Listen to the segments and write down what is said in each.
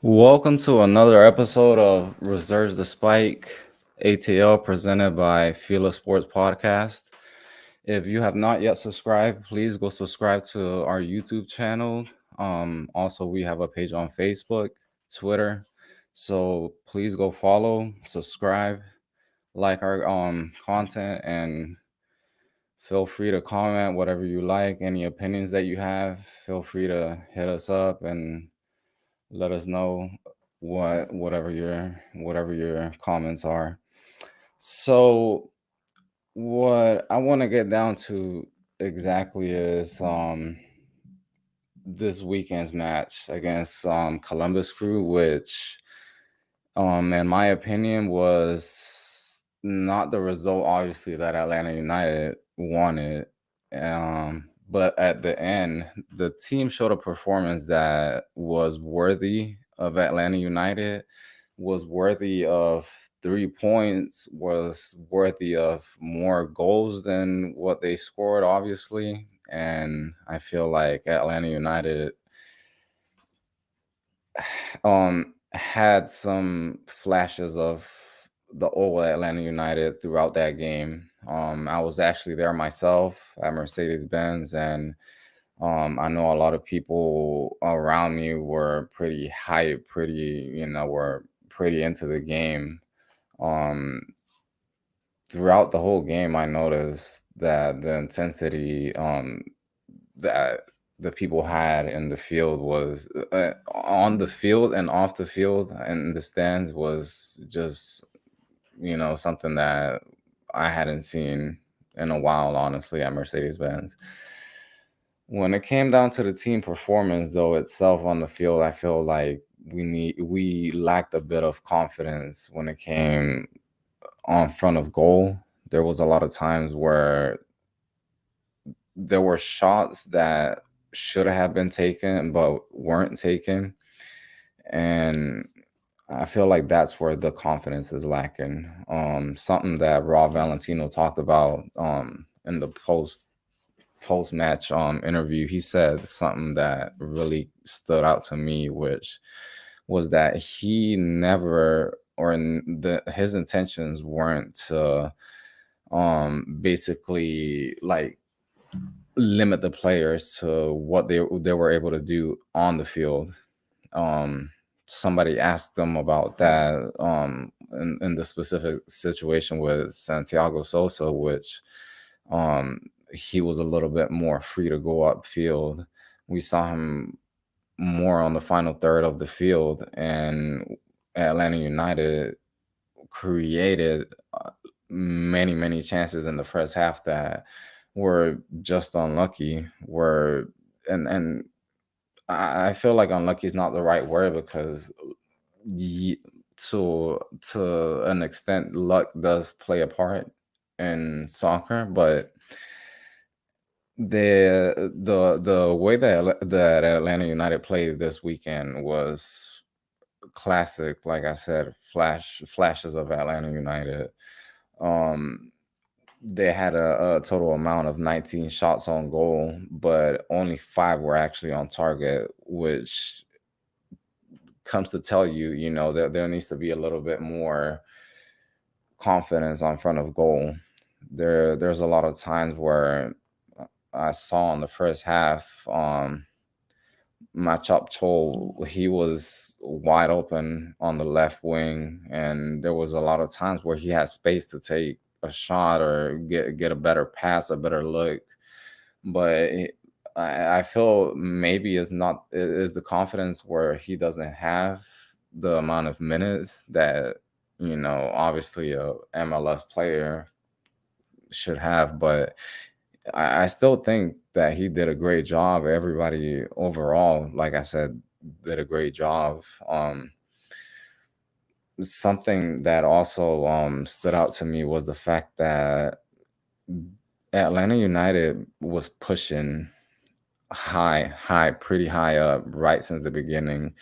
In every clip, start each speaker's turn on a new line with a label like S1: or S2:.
S1: Welcome to another episode of Resurge the Spike ATL presented by FILA Sports Podcast. If you have not yet subscribed, please go subscribe to our YouTube channel. Also, we have a page on Facebook, Twitter. So please go follow, subscribe, like our content, and feel free to comment whatever you like. Any opinions that you have, feel free to hit us up and let us know whatever your comments are. So what I want to get down to exactly is this weekend's match against Columbus Crew, which in my opinion was not the result obviously that Atlanta United wanted. But at the end, the team showed a performance that was worthy of Atlanta United, was worthy of 3 points, was worthy of more goals than what they scored, obviously. And I feel like Atlanta United had some flashes of the old Atlanta United throughout that game. I was actually there myself at Mercedes Benz, and I know a lot of people around me were pretty hype, were pretty into the game. Um, Throughout the whole game, I noticed that the intensity that the people had in the field was on the field and off the field and in the stands was just something that I hadn't seen in a while, honestly, at Mercedes Benz. When it came down to the team performance, though, itself on the field, I feel like we lacked a bit of confidence when it came on front of goal. There was a lot of times where there were shots that should have been taken but weren't taken, and I feel like that's where the confidence is lacking. Something that Rob Valentino talked about in the post match interview. He said something that really stood out to me, which was that he never his intentions weren't to basically like limit the players to what they were able to do on the field. Um, Somebody asked them about that in the specific situation with Santiago Sosa, which um, he was a little bit more free to go upfield. We saw him more on the final third of the field, and Atlanta United created many chances in the first half that were just unlucky. Were and I feel like unlucky is not the right word because ye, to an extent, luck does play a part in soccer, but the way that Atlanta United played this weekend was classic. Like I said, flashes of Atlanta United. Um, they had a total amount of 19 shots on goal, but only 5 were actually on target, which comes to tell you, that there needs to be a little bit more confidence on front of goal. There's a lot of times where I saw in the first half, Machop Chol, he was wide open on the left wing, and there was a lot of times where he had space to take a shot or get a better pass, a better look. But I feel maybe it's not is the confidence where he doesn't have the amount of minutes that obviously a MLS player should have, but I still think that he did a great job. Everybody overall, like I said, did a great job. Something that also stood out to me was the fact that Atlanta United was pushing pretty high up right since the beginning.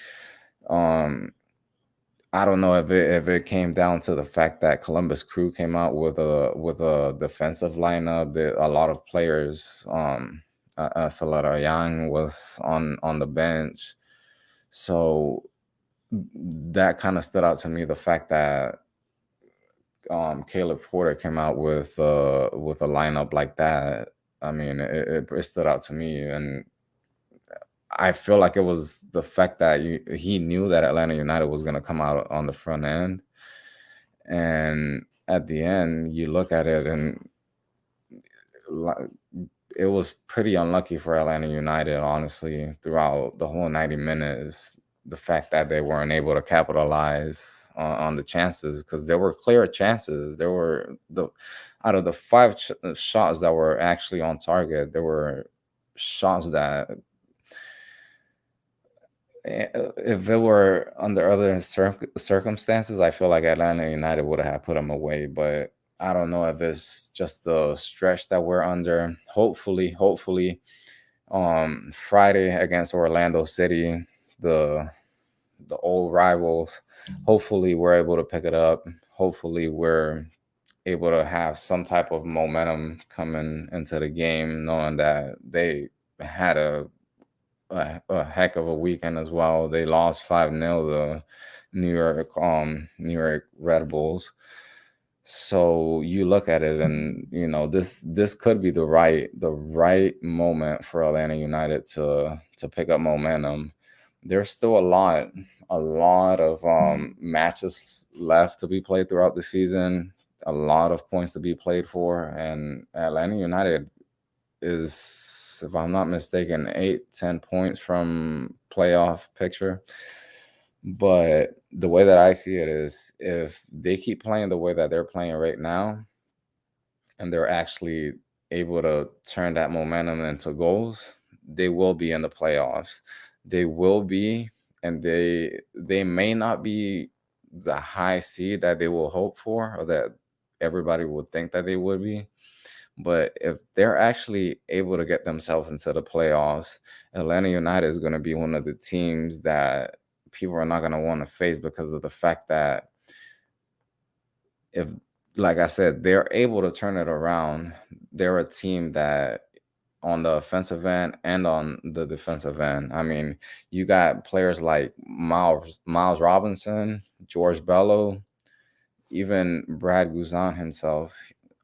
S1: Um, I don't know if it came down to the fact that Columbus Crew came out with a defensive lineup. That a lot of players, Salada Young was on the bench, so that kind of stood out to me. The fact that Caleb Porter came out with a lineup like that. I mean, it stood out to me, and I feel like it was the fact that he knew that Atlanta United was going to come out on the front end, and at the end, you look at it, and li- it was pretty unlucky for Atlanta United, honestly, throughout the whole 90 minutes. The fact that they weren't able to capitalize on the chances, because there were clear chances. There were the out of the five shots that were actually on target, there were shots that if it were under other circumstances, I feel like Atlanta United would have put them away. But I don't know if it's just the stretch that we're under. Hopefully, Friday against Orlando City, the the old rivals. Hopefully, we're able to pick it up. Hopefully, we're able to have some type of momentum coming into the game, knowing that they had a heck of a weekend as well. They lost 5-0 the New York Red Bulls. So you look at it, and this could be the right moment for Atlanta United to pick up momentum. There's still a lot of matches left to be played throughout the season, a lot of points to be played for, and Atlanta United is, if I'm not mistaken, 8-10 points from playoff picture. But the way that I see it is, if they keep playing the way that they're playing right now, and they're actually able to turn that momentum into goals, they will be in the playoffs. They will be, and they may not be the high seed that they will hope for, or that everybody would think that they would be. But if they're actually able to get themselves into the playoffs, Atlanta United is going to be one of the teams that people are not going to want to face, because of the fact that, if, like I said, they're able to turn it around, they're a team that, on the offensive end and on the defensive end, I mean, you got players like Miles Robinson, George Bello, even Brad Guzan himself.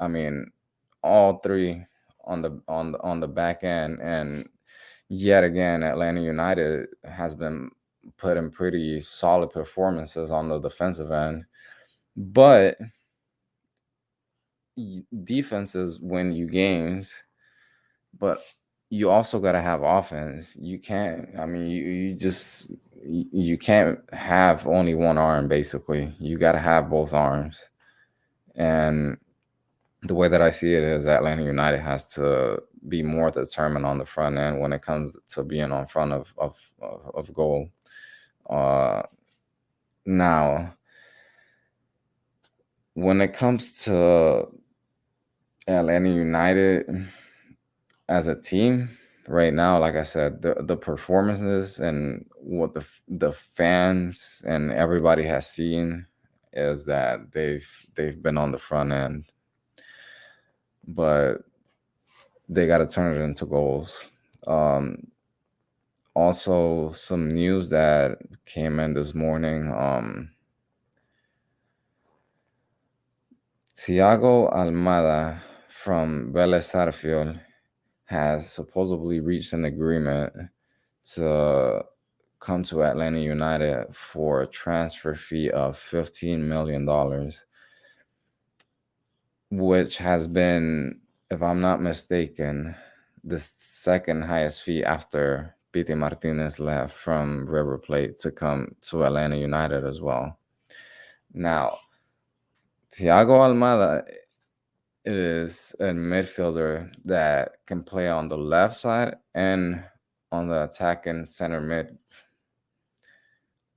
S1: I mean, all three on the back end, and yet again, Atlanta United has been putting pretty solid performances on the defensive end. But defenses win you games, but you also got to have offense. You can't, I mean, you can't have only one arm, basically. You got to have both arms. And the way that I see it is, Atlanta United has to be more determined on the front end when it comes to being on front of goal. Uh, Now, when it comes to Atlanta United as a team right now, like I said, the performances and what the fans and everybody has seen is that they've been on the front end, but they got to turn it into goals. Um, Also, some news that came in this morning. Thiago Almada from Vélez Sarsfield has supposedly reached an agreement to come to Atlanta United for a transfer fee of $15 million, which has been, if I'm not mistaken, the second highest fee after Pete Martinez left from River Plate to come to Atlanta United as well. Now, Thiago Almada is a midfielder that can play on the left side and on the attacking center mid.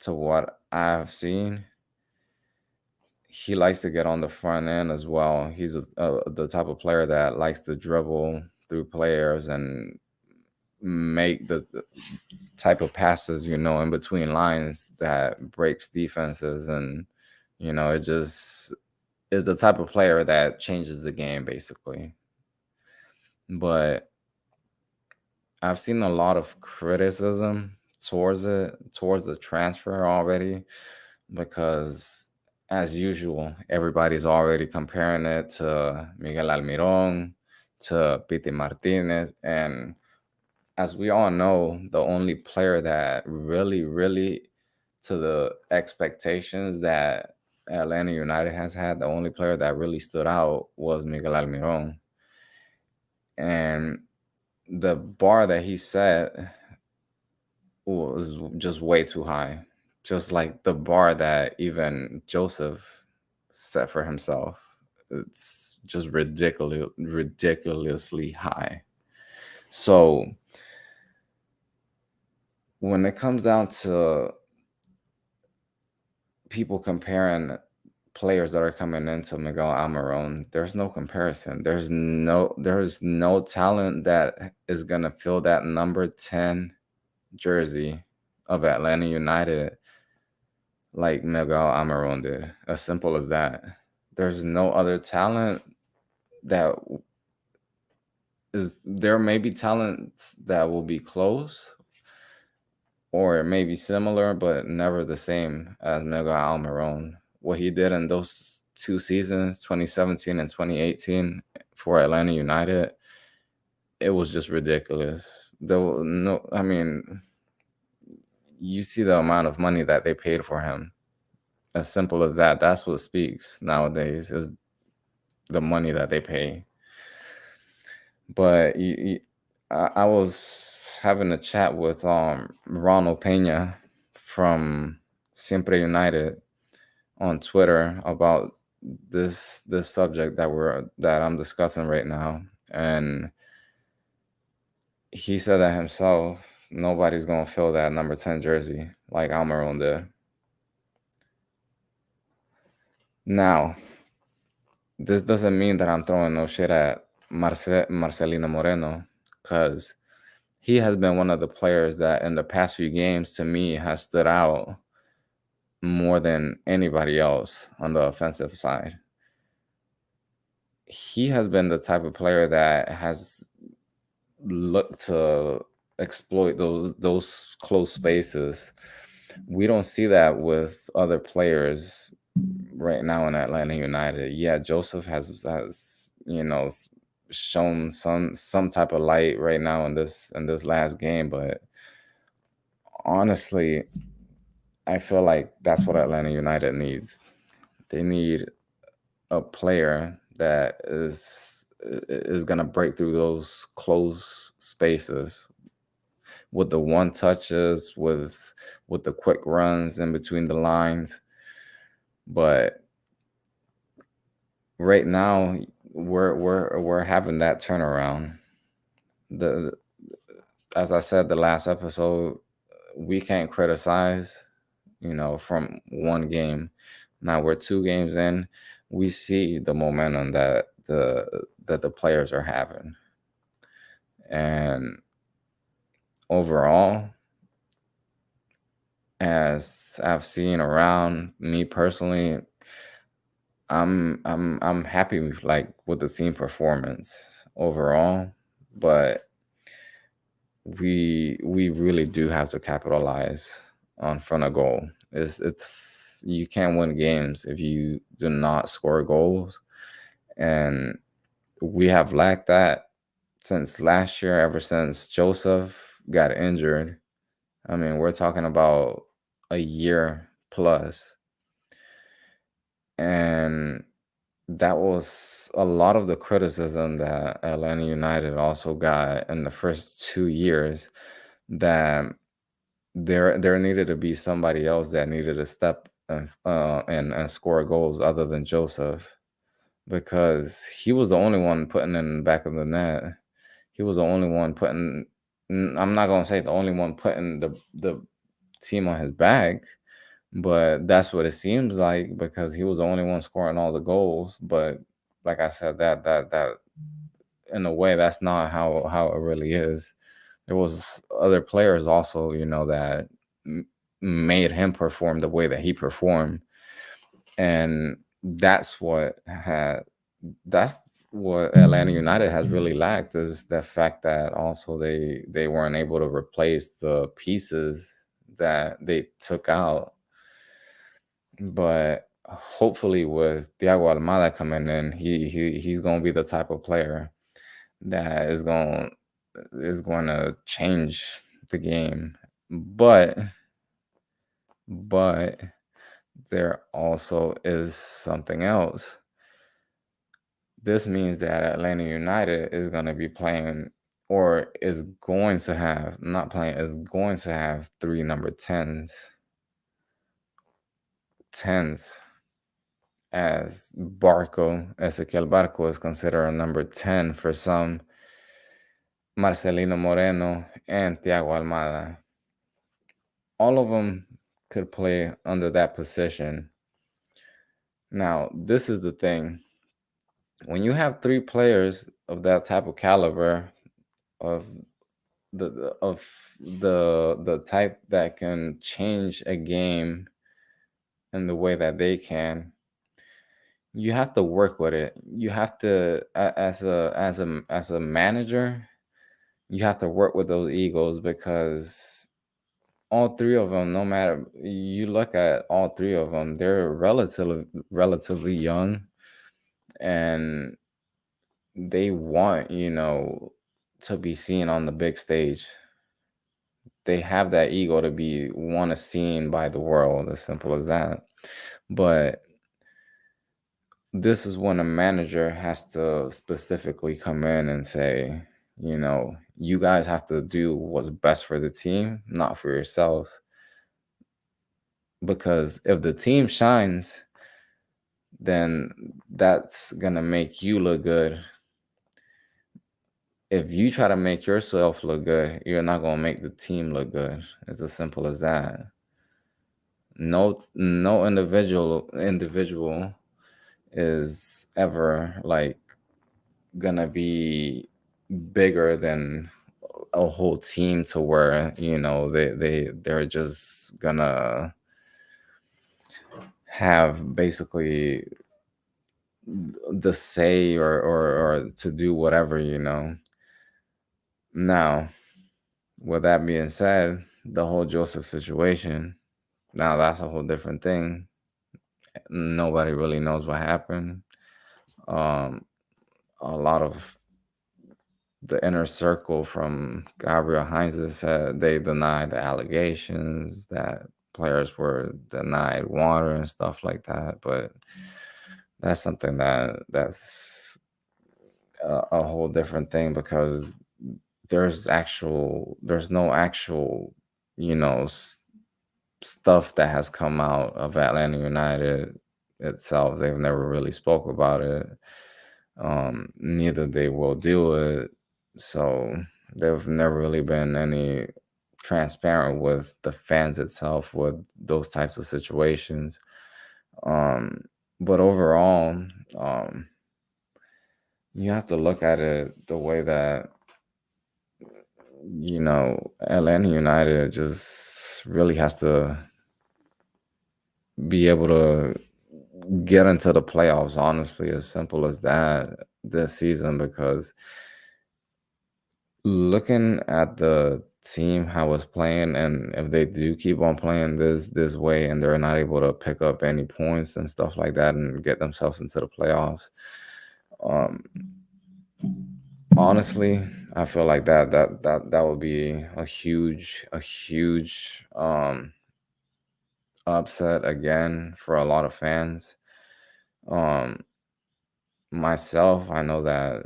S1: To what I've seen, he likes to get on the front end as well. He's the type of player that likes to dribble through players and make the type of passes, in between lines that breaks defenses. And, it just is the type of player that changes the game, basically. But I've seen a lot of criticism towards the transfer already, because as usual, everybody's already comparing it to Miguel Almiron, to Piti Martinez, and as we all know, the only player that really to the expectations that Atlanta United has had, the only player that really stood out was Miguel Almiron. And the bar that he set was just way too high. Just like the bar that even Joseph set for himself. It's just ridiculously high. So when it comes down to people comparing players that are coming into Miguel Almiron, there's no comparison. There's no talent that is gonna fill that number 10 jersey of Atlanta United like Miguel Almiron did. As simple as that. There's no other talent that is there. May be talents that will be close or it may be similar, but never the same as Miguel Almiron. What he did in those 2 seasons, 2017 and 2018, for Atlanta United, it was just ridiculous. Though no, I mean, you see the amount of money that they paid for him. As simple as that. That's what speaks nowadays is the money that they pay. But I was having a chat with Ronald Pena from Siempre United on Twitter about this subject that I'm discussing right now, and he said that himself. Nobody's gonna fill that number 10 jersey like Almiron did. Now, this doesn't mean that I'm throwing no shit at Marcelino Moreno, because he has been one of the players that in the past few games to me has stood out more than anybody else on the offensive side. He has been the type of player that has looked to exploit those close spaces. We don't see that with other players right now in Atlanta United. Yeah, Joseph has shown some type of light right now in this last game, but honestly, I feel like that's what Atlanta United needs. They need a player that is gonna break through those close spaces with the one touches, with the quick runs in between the lines. But right now, we're having that turnaround. As I said the last episode, we can't criticize, from one game. Now we're 2 games in. We see the momentum that the players are having, and overall, as I've seen around me personally, I'm happy with the team performance overall, but we really do have to capitalize on front of goal. It's you can't win games if you do not score goals, and we have lacked that since last year. Ever since Joseph got injured, I mean, we're talking about a year plus, and that was a lot of the criticism that Atlanta United also got in the first 2 years, that there needed to be somebody else that needed to step and score goals other than Joseph, because he was the only one putting in the back of the net. He was the only one putting. I'm not gonna say the only one putting the team on his back, but that's what it seems like, because he was the only one scoring all the goals. But like I said, that in a way, that's not how it really is. There was other players also, that made him perform the way that he performed, and that's what Atlanta United has really lacked is the fact that also they weren't able to replace the pieces that they took out. But hopefully, with Thiago Almada coming in, he's gonna be the type of player that is going to change the game. But but there also is something else. This means that Atlanta United is going to be playing, or is going to have, not playing, is going to have three number 10s, as Ezequiel Barco is considered a number 10 for some, Marcelino Moreno, and Thiago Almada. All of them could play under that position. Now, this is the thing. When you have three players of that type of caliber, of the type that can change a game in the way that they can, you have to work with it. You have to, as a manager, you have to work with those egos, because all three of them, no matter, you look at all three of them, they're relatively young, and they want, to be seen on the big stage. They have that ego to be want to seen by the world, as simple as that. But this is when a manager has to specifically come in and say, you guys have to do what's best for the team, not for yourself. Because if the team shines, then that's gonna make you look good. If you try to make yourself look good, you're not gonna make the team look good. It's as simple as that. No individual is ever like gonna be bigger than a whole team, to where they're just gonna have basically the say, or to do whatever. Now, with that being said, the whole Joseph situation, now that's a whole different thing. Nobody really knows what happened. um a lot of the inner circle from Gabriel Heinz said they denied the allegations that players were denied water and stuff like that. But that's something that's a whole different thing, because there's no actual, you know, stuff that has come out of Atlanta United itself. They've never really spoke about it. Neither they will do it. So there've never really been any transparent with the fans itself with those types of situations. Um, but overall, um, you have to look at it the way that, Atlanta United just really has to be able to get into the playoffs, honestly, as simple as that, this season. Because looking at the team, how it's playing, and if they do keep on playing this way, and they're not able to pick up any points and stuff like that and get themselves into the playoffs, um, honestly, I feel like that would be a huge upset again for a lot of fans. Um, Myself, I know that,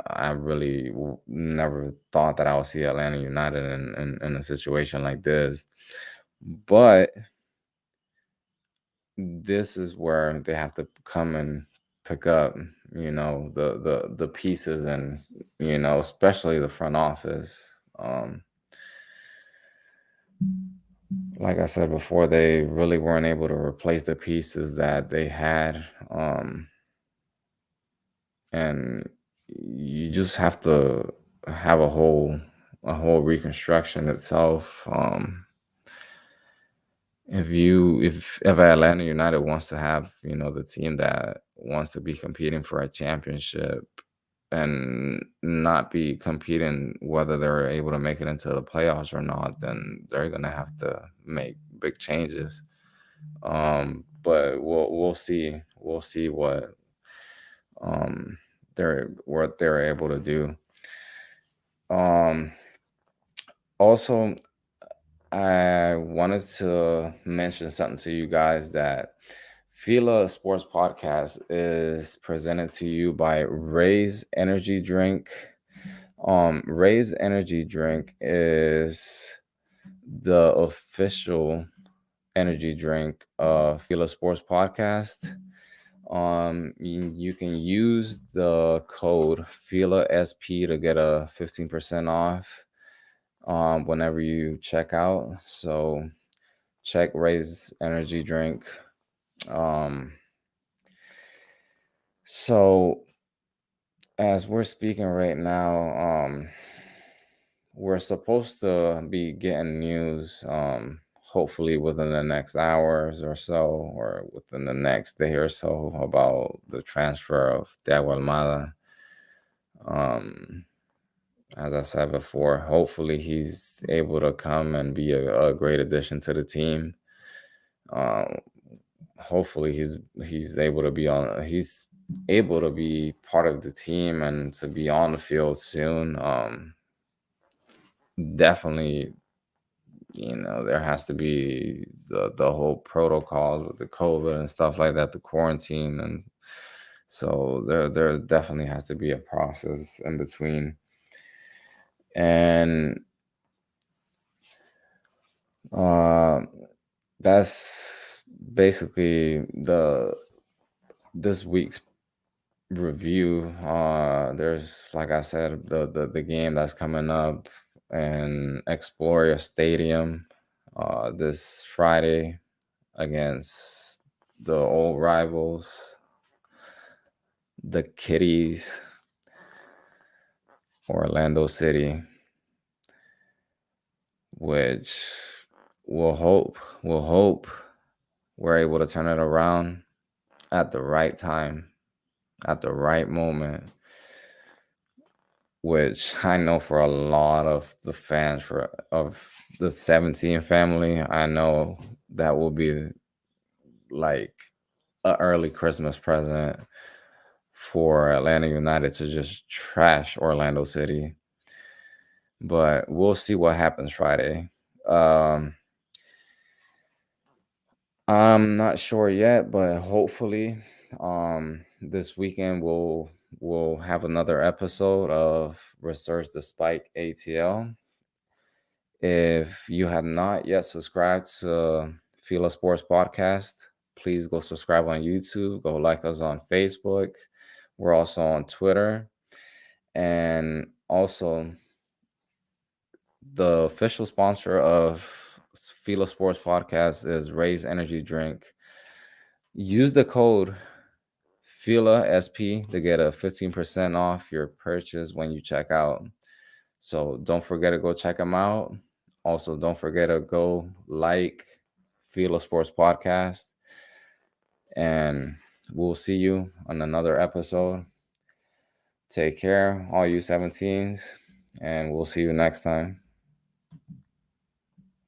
S1: I really never thought that I would see Atlanta United in a situation like this. But this is where they have to come and pick up, the pieces, and especially the front office. Like I said before, they really weren't able to replace the pieces that they had. And you just have to have a whole reconstruction itself. If Atlanta United wants to have, the team that wants to be competing for a championship and not be competing whether they're able to make it into the playoffs or not, then they're gonna have to make big changes. But we'll see. We'll see um what they're able to do. Um Also, I wanted to mention something to you guys that FILA Sports Podcast is presented to you by Ray's Energy Drink. Ray's Energy Drink is the official energy drink of FILA Sports Podcast. You can use the code FILA SP to get a 15% off whenever you check out. So check Ray's Energy Drink. Um, so as we're speaking right now, we're supposed to be getting news, hopefully within the next hours or so, or within the next day or so, about the transfer of Thiago Almada. As I said before, hopefully he's able to come and be a great addition to the team. Um, Hopefully he's able to be part of the team and to be on the field soon. Definitely, there has to be the whole protocols with the COVID and stuff like that, the quarantine, and so there definitely has to be a process in between. And that's basically this week's review. There's, like I said, the game that's coming up in Exploria Stadium this Friday against the old rivals, the Kitties, Orlando City, which we'll hope we're able to turn it around at the right time, at the right moment, which I know for a lot of the fans of the 17 family, I know that will be like an early Christmas present for Atlanta United to just trash Orlando City. But we'll see what happens Friday. I'm not sure yet, but hopefully this weekend we'll have another episode of Resurge the Spike ATL. If you have not yet subscribed to FILA Sports Podcast, please go subscribe on YouTube. Go like us on Facebook. We're also on Twitter. And also, the official sponsor of FILA Sports Podcast is Ray's Energy Drink. Use the code FILA SP to get a 15% off your purchase when you check out. So don't forget to go check them out. Also, don't forget to go like FILA Sports Podcast. And we'll see you on another episode. Take care, all you 17s, and we'll see you next time.